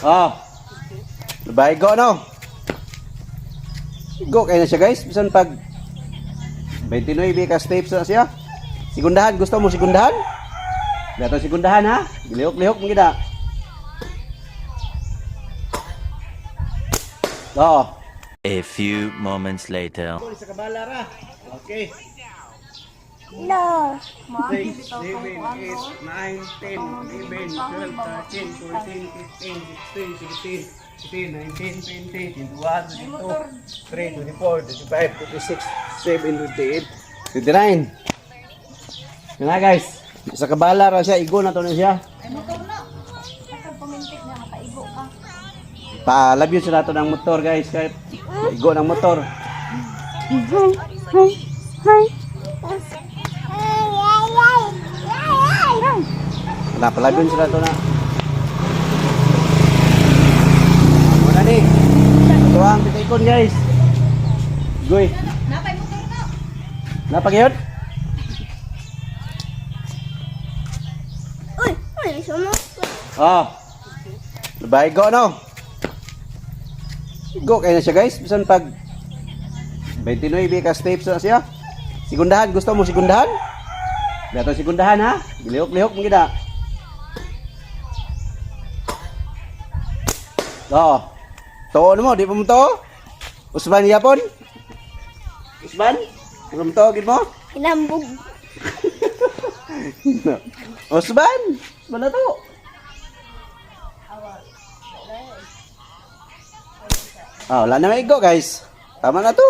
Oh. Bye go no. Go kaya na siya guys. Bisan pag 29 ka steps na siya. Sigundahan, gusto mo sigundahan? Dato sigundahan ha. Gilihok-lihok mo kita. Oo. A few moments later. Sa kabala ra. Okay. No. 6, 7, 8, 9, 10, 11, 12, 13, 14, 15, 16, 17, 18, 19, 20, 21, 22, 23, 24, 25, 26, 27, 28, 29. Yun na guys. Sa kabala ra siya. Igo na to na siya. Ay, motor na. Kapag pumintik na, makaigo ka. Palabyo sila to ng motor guys. Kahit igo ng motor. Palabyo sila to na. Muna ni. Ito ang titikon guys. Goy. Napay motor na. Napagyod? Oh. Bye go no. Go kaya na siya guys. Bisan pag 29 ka steps na siya. Sigundahan, gusto mo sigundahan? Dato sigundahan ha. Gilihok-lihok mo kita. Oo. Toon mo, di pa mo to? Usban yapon? Usban? Di pa mo to, gid mo? Ilambog. Usban? Usban na to. Wala na maigo guys. Tama na to.